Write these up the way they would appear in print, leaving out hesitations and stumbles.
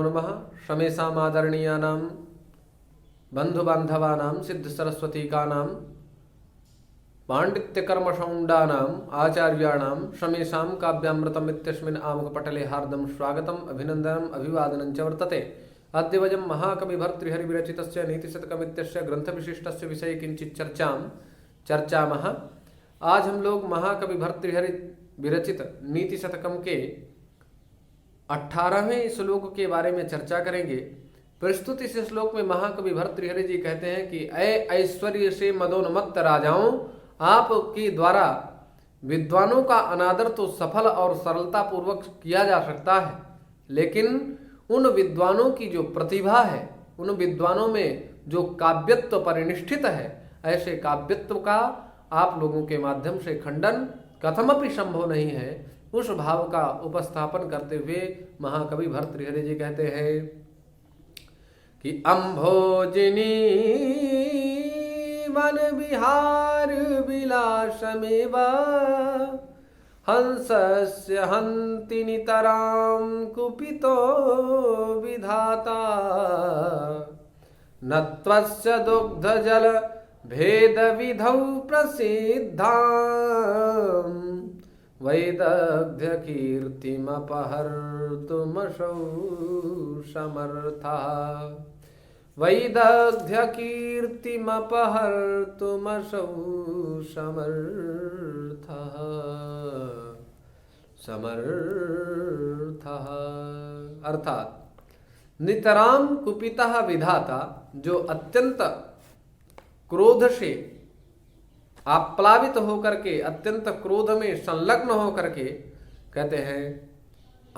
नमः शमेषामादरणीयानां बन्धुबान्धवानां सिद्धसरस्वतीकानां पाण्डित्यकर्मशौण्डानाम् आचार्याणां शमेषां काव्यामृतमित्यस्मिन् आमुखपटले हार्दं स्वागतम् अभिनन्दनम् अभिवादनं च वर्तते। अद्य वयं महाकविभर्तृहरिविरचितस्य नीतिशतकमित्यस्य ग्रन्थविशिष्टस्य विषये किञ्चित् चर्चामः। आज हम लोग महाकवि भर्तृहरि विरचित नीतिशतकम के 18वें श्लोक के बारे में चर्चा करेंगे। प्रस्तुत इस श्लोक में महाकवि भर्तृहरि जी कहते हैं कि ऐश्वर्य से मदोन्मत्त राजाओं, आपके द्वारा विद्वानों का अनादर तो सफल और सरलता पूर्वक किया जा सकता है, लेकिन उन विद्वानों की जो प्रतिभा है, उन विद्वानों में जो काव्यत्व परिनिष्ठित है, ऐसे काव्यत्व का आप लोगों के माध्यम से खंडन कथमपि संभव नहीं है। उस भाव का उपस्थापन करते हुए महाकवि भर्तृहरि जी कहते हैं कि अम्भोजिनी वन विहार विलासमेव हंसस्य हन्ति नितरां कुपितो विधाता न त्वस्य दुग्धजल भेद विधौ प्रसिद्धां वैदग्ध्य कीर्तिमपहर्तुमशौ समर्थः वैदग्ध्य कीर्तिमपहर्तुमशौ समर्थः। अर्थात नितराम कुपितः विधाता, जो अत्यंत क्रोध से आप्लावित होकर के, अत्यंत क्रोध में संलग्न होकर के कहते हैं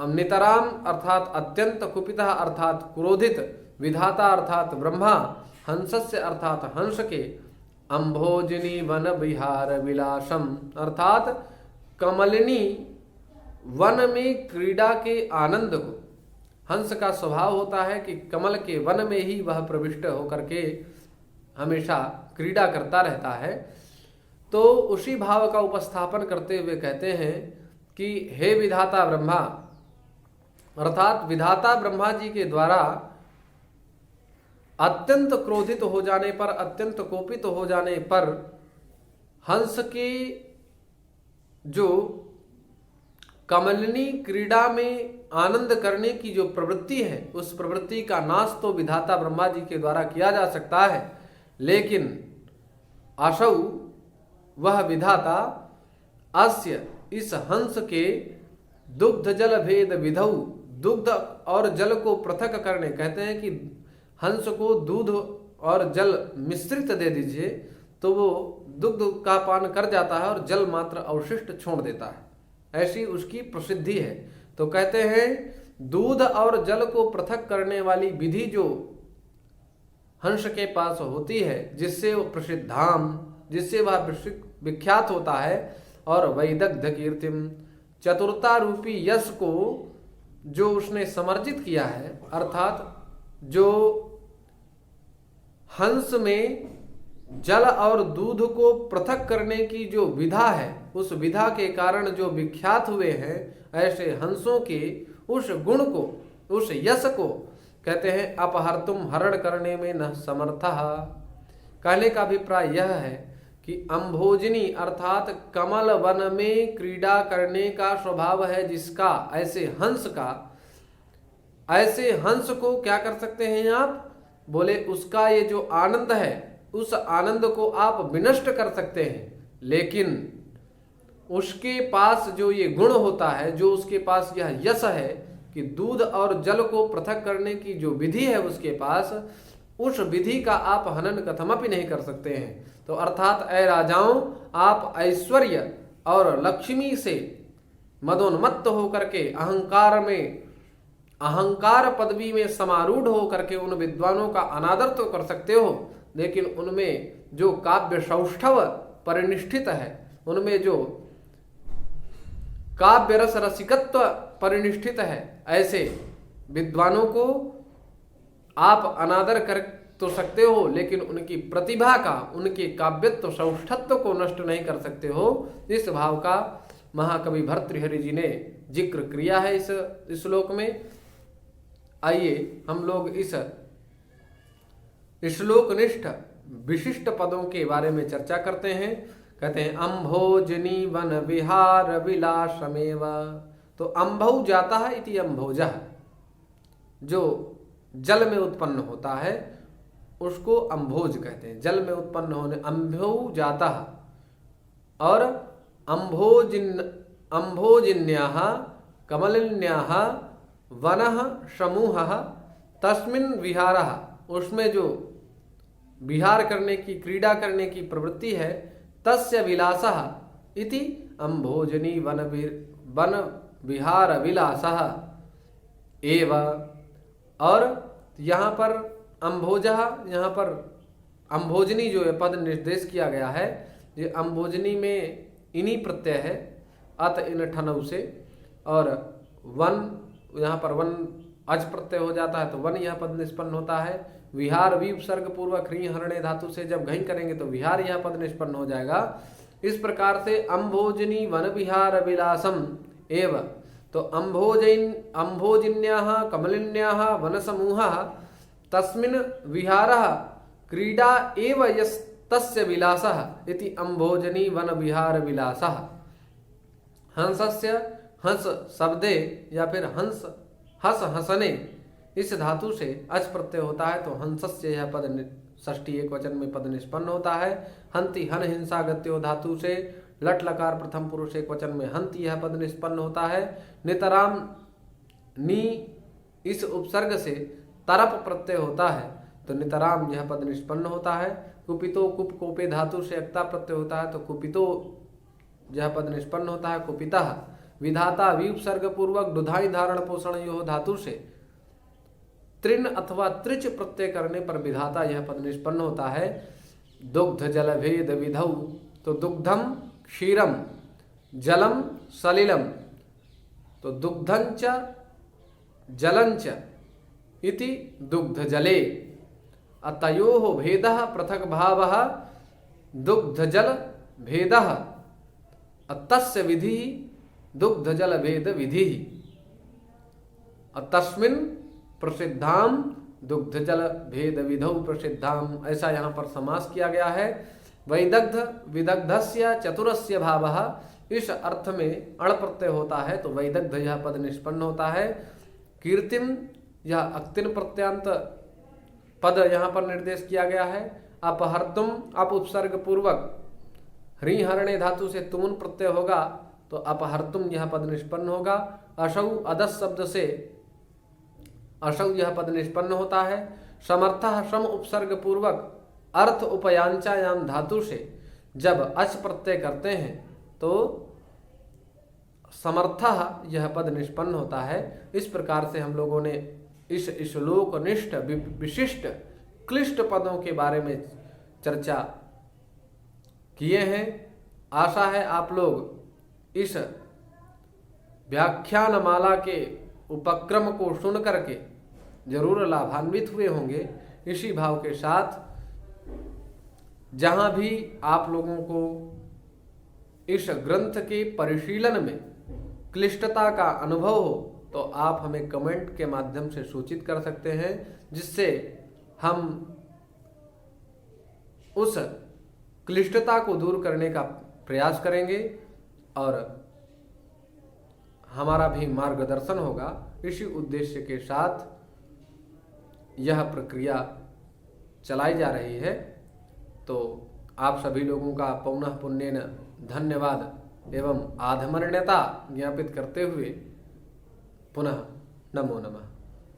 नितराम अर्थात अत्यंत कुपितः अर्थात क्रोधित, विधाता अर्थात ब्रह्मा, हंसस्य अर्थात हंस के, अम्भोजिनी वन विहार विलासम अर्थात कमलिनी वन में क्रीड़ा के आनंद को। हंस का स्वभाव होता है कि कमल के वन में ही वह प्रविष्ट होकर के हमेशा क्रीड़ा करता रहता है। तो उसी भाव का उपस्थापन करते हुए कहते हैं कि हे विधाता ब्रह्मा, अर्थात विधाता ब्रह्मा जी के द्वारा अत्यंत क्रोधित हो जाने पर, अत्यंत कोपित हो जाने पर हंस के जो कमलिनी क्रीड़ा में आनंद करने की जो प्रवृत्ति है, उस प्रवृत्ति का नाश तो विधाता ब्रह्मा जी के द्वारा किया जा सकता है, लेकिन असौ वह विधाता अस्य इस हंस के दुग्ध जल भेद विधौ, दुग्ध और जल को पृथक करने, कहते हैं कि हंस को दूध और जल मिश्रित दे दीजिए तो वो दुग्ध का पान कर जाता है और जल मात्र अवशिष्ट छोड़ देता है, ऐसी उसकी प्रसिद्धि है। तो कहते हैं दूध और जल को पृथक करने वाली विधि जो हंस के पास होती है, जिससे वो प्रसिद्धाम, जिससे वह विख्यात होता है, और वैदग्ध कीर्तिम चतुरता रूपी यश को जो उसने समर्जित किया है, अर्थात जो हंस में जल और दूध को पृथक करने की जो विधा है, उस विधा के कारण जो विख्यात हुए हैं, ऐसे हंसों के उस गुण को, उस यश को कहते हैं अपहर्तुम, हरण करने में न समर्थः। कहने का अभिप्राय यह है कि अम्भोजिनी अर्थात कमल वन में क्रीड़ा करने का स्वभाव है जिसका, ऐसे हंस का, ऐसे हंस को क्या कर सकते हैं आप? बोले उसका ये जो आनंद है, उस आनंद को आप विनष्ट कर सकते हैं, लेकिन उसके पास जो ये गुण होता है, जो उसके पास यह यश है कि दूध और जल को पृथक करने की जो विधि है उसके पास, उस विधि का आप हनन कथमपि नहीं कर सकते हैं। तो अर्थात ऐ राजाओं, आप ऐश्वर्य और लक्ष्मी से मदोन्मत्त होकर के अहंकार में, अहंकार पदवी में समारूढ़ होकर के उन विद्वानों का अनादर तो कर सकते हो, लेकिन उनमें जो काव्य सौष्ठव परिनिष्ठित है, उनमें जो काव्य रस रसिकत्व परिनिष्ठित है, ऐसे विद्वानों को आप अनादर कर तो सकते हो, लेकिन उनकी प्रतिभा का, उनके काव्यत्व सौष्ठत्व को नष्ट नहीं कर सकते हो। इस भाव का महाकवि भर्तृहरि जी ने जिक्र किया है इस श्लोक में। आइए हम लोग इस श्लोकनिष्ठ विशिष्ट पदों के बारे में चर्चा करते हैं। कहते हैं अम्भोजनी वन विहार विलासमेव। तो अम्भौ जाता है इति अम्भोजः, जो जल में उत्पन्न होता है उसको अम्भोज कहते हैं। जल में उत्पन्न होने अम्भौ जाता है। और अम्भोजिन्याः कमलिन्याः वनः समूहः तस्मिन् विहारः, उसमें जो विहार करने की, क्रीड़ा करने की प्रवृत्ति है, तस्य विलासः इति अम्भोजनी वन विहार विलासः एव। और यहाँ पर अम्भोजः, यहाँ पर अम्भोजनी जो है पद निर्देश किया गया है, ये अम्भोजनी में इनी प्रत्यय है अत इन ठनऊ से, और वन यहाँ पर वन अज प्रत्यय हो जाता है तो वन यह पद निष्पन्न होता है। विहार वी उपसर्ग पूर्वक ह्री हरणे धातु से जब घई करेंगे तो विहार यह पद निष्पन्न हो जाएगा। इस प्रकार से अम्भोजनी वन विहार विलासम एव। तो अम्भोजिन्याः कमलिन्याः वन समूहः तस्मिन् विहारः क्रीडा एव यस्तस्य विलासः इति अम्भोजनी वन विहार विलासः। हंसस्य हंस शब्दे या फिर हंस हस हसने इस धातु से अच प्रत्यय होता है तो हंसस्य यह पद षष्ठी एक वचन में पद निष्पन्न होता है। हंति हन हिंसा गत्यो धातु से लट लकार प्रथम पुरुष एक वचन में हंति यह पद निष्पन्न होता है। नितराम नी इस उपसर्ग से तरप प्रत्यय होता है तो नितराम यह पद निष्पन्न होता है। कुपितो कुप कोपे धातु से अक्ता प्रत्यय होता है तो कुपितो यह पद निष्पन्न होता है। कुपितः विधाता वी उपसर्ग पूर्वक दुधाई धारण पोषण यो धातु से त्रिन अथवा त्रिच प्रत्यय करने पर विधाता यह पद निष्पन्न होता है। दुग्ध जल भेद विधौ, तो दुग्धम क्षीरम जलम सलिलम, तो दुग्धंच जलंच इति दुग्ध जले। अतयोः भेदः पृथक भावः दुग्ध जल भेदः, अतस्य विधि दुग्ध जल भेद विधि। तस्मिन् प्रसिद्धाम दुग्ध जल भेद विधौ प्रसिद्धाम, ऐसा यहाँ पर समास किया गया है। वैदग्ध विदग्धस्य चतुरस्य भावः, इस अर्थ में अण प्रत्यय होता है तो वैदग्ध यह पद निष्पन्न होता है। कीर्तिम यह अक्तिन प्रत्यांत पद यहाँ पर निर्देश किया गया है। अपहर्तुम अप उपसर्ग पूर्वक ह्री हरणे धातु से तुमुन प्रत्यय होगा तो अपहर्तुम यह पद निष्पन्न होगा। अशौ अदस शब्द से अशौ यह पद निष्पन्न होता है। समर्थः सम उपसर्ग पूर्वक अर्थ उपयांचायाम धातु से जब अच प्रत्यय करते हैं तो समर्थः यह पद निष्पन्न होता है। इस प्रकार से हम लोगों ने इस श्लोकनिष्ठ विशिष्ट क्लिष्ट पदों के बारे में चर्चा किए हैं। आशा है आप लोग इस व्याख्यानमाला के उपक्रम को सुन करके जरूर लाभान्वित हुए होंगे। इसी भाव के साथ जहाँ भी आप लोगों को इस ग्रंथ के परिशीलन में क्लिष्टता का अनुभव हो तो आप हमें कमेंट के माध्यम से सूचित कर सकते हैं, जिससे हम उस क्लिष्टता को दूर करने का प्रयास करेंगे और हमारा भी मार्गदर्शन होगा। इसी उद्देश्य के साथ यह प्रक्रिया चलाई जा रही है। तो आप सभी लोगों का पौनः पुण्येन धन्यवाद एवं आधमर्ण्यता ज्ञापित करते हुए पुनः नमो नमः।